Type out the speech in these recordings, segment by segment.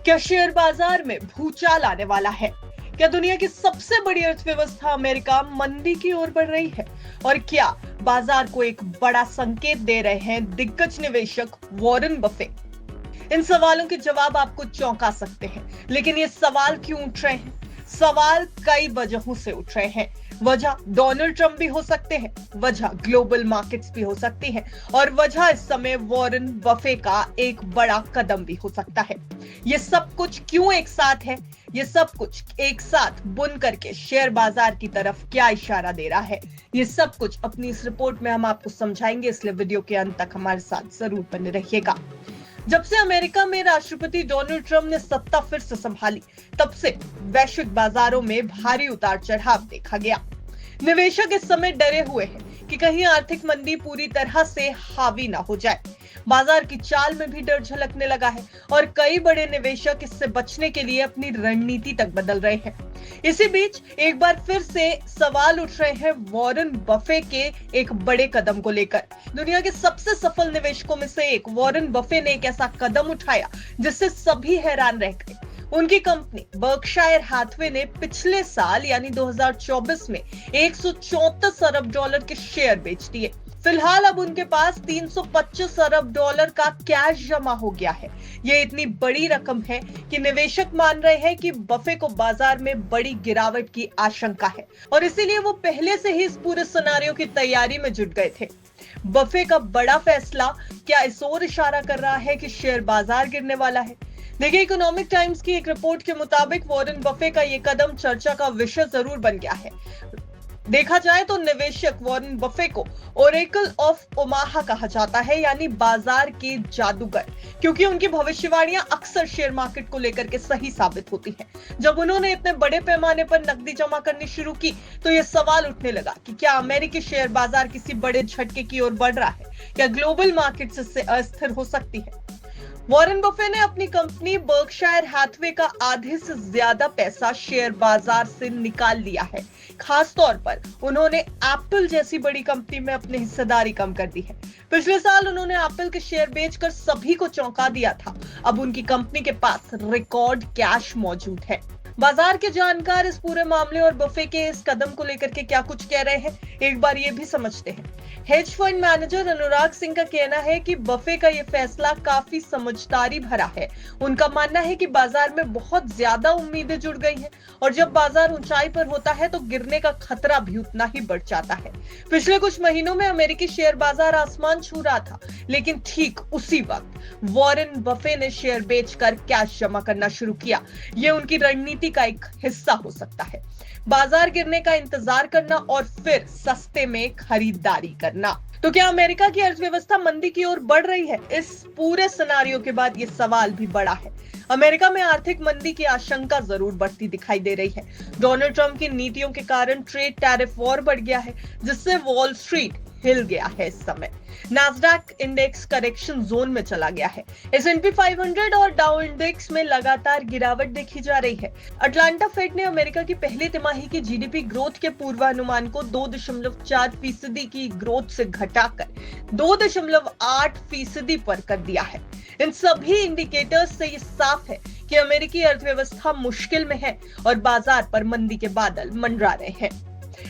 क्या शेयर बाजार में भूचाल आने वाला है? क्या दुनिया की सबसे बड़ी अर्थव्यवस्था अमेरिका मंदी की ओर बढ़ रही है? और क्या बाजार को एक बड़ा संकेत दे रहे हैं दिग्गज निवेशक वॉरेन बफे? इन सवालों के जवाब आपको चौंका सकते हैं, लेकिन ये सवाल क्यों उठ रहे हैं? सवाल कई वजहों से उठ रहे हैं। वजह डोनाल्ड ट्रंप भी हो सकते हैं, वजह ग्लोबल मार्केट्स भी हो सकती है, और वजह इस समय वॉरेन बफे का एक बड़ा कदम भी हो सकता है। ये सब कुछ क्यों एक साथ है? ये सब कुछ एक साथ बुन करके शेयर बाजार की तरफ क्या इशारा दे रहा है? ये सब कुछ अपनी इस रिपोर्ट में हम आपको समझाएंगे, इसलिए वीडियो के अंत तक हमारे साथ जरूर बने रहिएगा। जब से अमेरिका में राष्ट्रपति डोनाल्ड ट्रंप ने सत्ता फिर से संभाली, तब से वैश्विक बाजारों में भारी उतार चढ़ाव देखा गया। निवेशक इस समय डरे हुए हैं कि कहीं आर्थिक मंदी पूरी तरह से हावी ना हो जाए। बाजार की चाल में भी डर झलकने लगा है और कई बड़े निवेशक इससे बचने के लिए अपनी रणनीति तक बदल रहे हैं। इसी बीच एक बार फिर से सवाल उठ रहे हैं वॉरेन बफे के एक बड़े कदम को लेकर। दुनिया के सबसे सफल निवेशकों में से एक वॉरेन बफे ने एक ऐसा कदम उठाया जिससे सभी हैरान रह गए। उनकी कंपनी बर्कशायर हैथवे ने पिछले साल यानी 2024 में 134 अरब डॉलर के शेयर बेच दिए। फिलहाल अब उनके पास 325 अरब डॉलर का कैश जमा हो गया है। ये इतनी बड़ी रकम है कि निवेशक मान रहे हैं कि बफे को बाजार में बड़ी गिरावट की आशंका है और इसीलिए वो पहले से ही इस पूरे सिनेरियो की तैयारी में जुट गए थे। बफे का बड़ा फैसला क्या इस ओर इशारा कर रहा है कि शेयर बाजार गिरने वाला है? देखिए, इकोनॉमिक टाइम्स की एक रिपोर्ट के मुताबिक वॉरेन बफे का ये कदम चर्चा का विषय जरूर बन गया है। देखा जाए तो निवेशक वॉरेन बफे को ओरेकल ऑफ ओमाहा कहा जाता है, यानी बाजार के जादूगर, क्योंकि उनकी भविष्यवाणियां अक्सर शेयर मार्केट को लेकर के सही साबित होती हैं। जब उन्होंने इतने बड़े पैमाने पर नकदी जमा करनी शुरू की तो यह सवाल उठने लगा कि क्या अमेरिकी शेयर बाजार किसी बड़े झटके की ओर बढ़ रहा है? क्या ग्लोबल मार्केट इससे अस्थिर हो सकती है? वॉरेन बफे ने अपनी कंपनी बर्कशायर हैथवे का आधे से ज्यादा पैसा शेयर बाजार से निकाल लिया है। खास तौर पर उन्होंने एप्पल जैसी बड़ी कंपनी में अपनी हिस्सेदारी कम कर दी है। पिछले साल उन्होंने एप्पल के शेयर बेचकर सभी को चौंका दिया था। अब उनकी कंपनी के पास रिकॉर्ड कैश मौजूद है। बाजार के जानकार इस पूरे मामले और बफे के इस कदम को लेकर के क्या कुछ कह रहे हैं, एक बार ये भी समझते हैं। Hedge fund manager Anurag Singh का कहना है कि बफे का ये फैसला काफी समझदारी भरा है। उनका मानना है कि बाजार में बहुत ज्यादा उम्मीदें जुड़ गई हैं और जब बाजार ऊंचाई पर होता है तो गिरने का खतरा भी उतना ही बढ़ जाता है। पिछले कुछ महीनों में अमेरिकी शेयर बाजार आसमान छू रहा था, लेकिन ठीक उसी वक्त वॉरेन बफे ने शेयर बेचकर कैश जमा करना शुरू किया। ये उनकी रणनीति का एक हिस्सा हो सकता है, बाजार गिरने का इंतजार करना और फिर सस्ते में खरीदारी करना। तो क्या अमेरिका की अर्थव्यवस्था मंदी की ओर बढ़ रही है? इस पूरे सिनेरियो के बाद ये सवाल भी बड़ा है। अमेरिका में आर्थिक मंदी की आशंका जरूर बढ़ती दिखाई दे रही है। डोनाल्ड ट्रंप की नीतियों के कारण ट्रेड टैरिफ वॉर बढ़ गया है, जिससे वॉल स्ट्रीट हिल गया है। इस समय नास्डैक इंडेक्स करेक्शन जोन में चला गया है। S&P 500 और डाउ इंडेक्स में लगातार गिरावट देखी जा रही है। अटलांटा फेड ने अमेरिका की पहली तिमाही की जीडीपी ग्रोथ के पूर्वानुमान को 2.4% की ग्रोथ से घटाकर 2.8% पर कर दिया है। इन सभी इंडिकेटर्स से ये साफ है कि अमेरिकी अर्थव्यवस्था मुश्किल में है और बाजार पर मंदी के बादल मंडरा रहे हैं।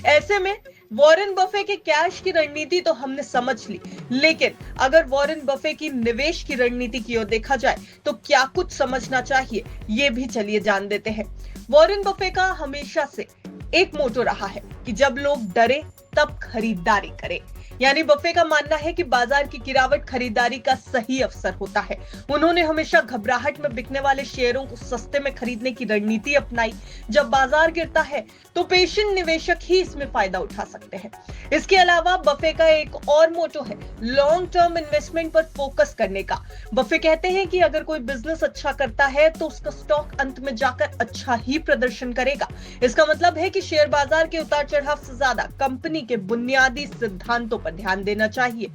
ऐसे में वॉरेन बफे के कैश की रणनीति तो हमने समझ ली, लेकिन अगर वॉरेन बफे की निवेश की रणनीति की ओर देखा जाए तो क्या कुछ समझना चाहिए, ये भी चलिए जान देते हैं। वॉरेन बफे का हमेशा से एक मोटो रहा है कि जब लोग डरे तब खरीदारी करें। यानी बफे का मानना है कि बाजार की गिरावट खरीदारी का सही अवसर होता है। उन्होंने हमेशा घबराहट में बिकने वाले शेयरों को सस्ते में खरीदने की रणनीति अपनाई। जब बाजार गिरता है तो पेशेंट निवेशक ही इसमें फायदा उठा सकते हैं। इसके अलावा बफे का एक और मोटो है लॉन्ग टर्म इन्वेस्टमेंट पर फोकस करने का। बफे कहते हैं कि अगर कोई बिजनेस अच्छा करता है तो उसका स्टॉक अंत में जाकर अच्छा ही प्रदर्शन करेगा। इसका मतलब है कि शेयर बाजार के उतार चढ़ाव से ज्यादा कंपनी के बुनियादी सिद्धांतों पर ध्यान देना चाहिए।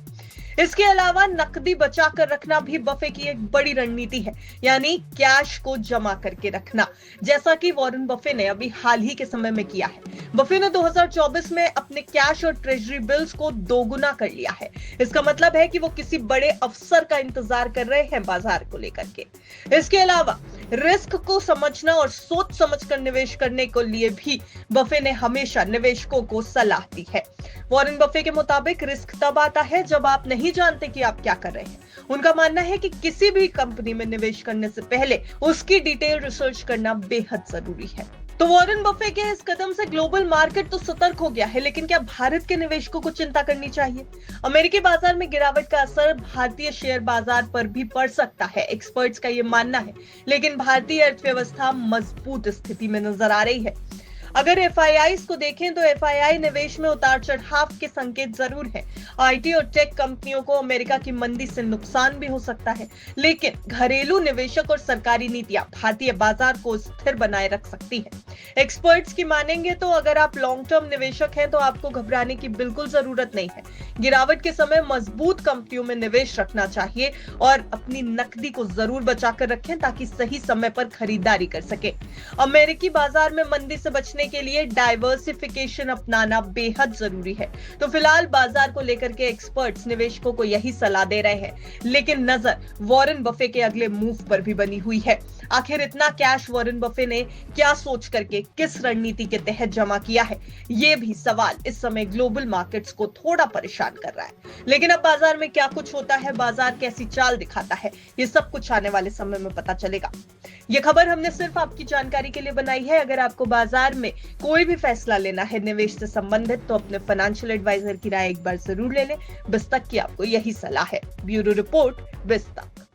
इसके अलावा नकदी बचा कर रखना भी बफे की एक बड़ी रणनीति है, यानी कैश को जमा करके रखना, जैसा कि वॉरेन बफे ने अभी हाल ही के समय में किया है। बफे ने 2024 में अपने कैश और ट्रेजरी बिल्स को दोगुना कर लिया है। इसका मतलब है कि वो किसी बड़े अवसर का इंतजार कर रहे हैं बाजार को लेकर के। इसके अलावा रिस्क को समझना और सोच समझकर निवेश करने के लिए भी बफे ने हमेशा निवेशकों को सलाह दी है। वॉरेन बफे के मुताबिक रिस्क तब आता है जब आप नहीं जानते कि आप क्या कर रहे हैं। उनका मानना है कि किसी भी कंपनी में निवेश करने से पहले उसकी डिटेल रिसर्च करना बेहद जरूरी है। तो वॉरेन बफे के इस कदम से ग्लोबल मार्केट तो सतर्क हो गया है, लेकिन क्या भारत के निवेशकों को चिंता करनी चाहिए? अमेरिकी बाजार में गिरावट का असर भारतीय शेयर बाजार पर भी पड़ सकता है, एक्सपर्ट्स का यह मानना है। लेकिन भारतीय अर्थव्यवस्था मजबूत स्थिति में नजर आ रही है। अगर एफआईआई को देखें तो एफआईआई निवेश में उतार चढ़ाव के संकेत जरूर है। आईटी और टेक कंपनियों को अमेरिका की मंदी से नुकसान भी हो सकता है, लेकिन घरेलू निवेशक और सरकारी नीतियां भारतीय बाजार को स्थिर बनाए रख सकती है। एक्सपर्ट्स की मानेंगे तो अगर आप लॉन्ग टर्म निवेशक हैं तो आपको घबराने की बिल्कुल जरूरत नहीं है। गिरावट के समय मजबूत कंपनियों में निवेश रखना चाहिए और अपनी नकदी को जरूर बचाकर रखें ताकि सही समय पर खरीदारी कर सके। अमेरिकी बाजार में मंदी से बचने के लिए डाइवर्सिफिकेशन अपनाना बेहद जरूरी है। तो फिलहाल बाजार को लेकर के एक्सपर्ट्स निवेशकों को यही सलाह दे रहे हैं, लेकिन नजर वॉरेन बफे के अगले मूव पर भी बनी हुई है। आखिर इतना कैश वॉरेन बफे ने क्या सोच करके किस रणनीति के तहत जमा किया है, ये भी सवाल इस समय ग्लोबल मार्केट्स को थोड़ा परेशान कर रहा है। लेकिन अब बाजार में क्या कुछ होता है, बाजार कैसी चाल दिखाता है, ये सब कुछ आने वाले समय में पता चलेगा। ये खबर हमने सिर्फ आपकी जानकारी के लिए बनाई है। अगर आपको बाजार में कोई भी फैसला लेना है निवेश से संबंधित तो अपने फाइनेंशियल एडवाइजर की राय एक बार जरूर ले लें। बिस्तक की आपको यही सलाह है। Bureau report, बिस्तक।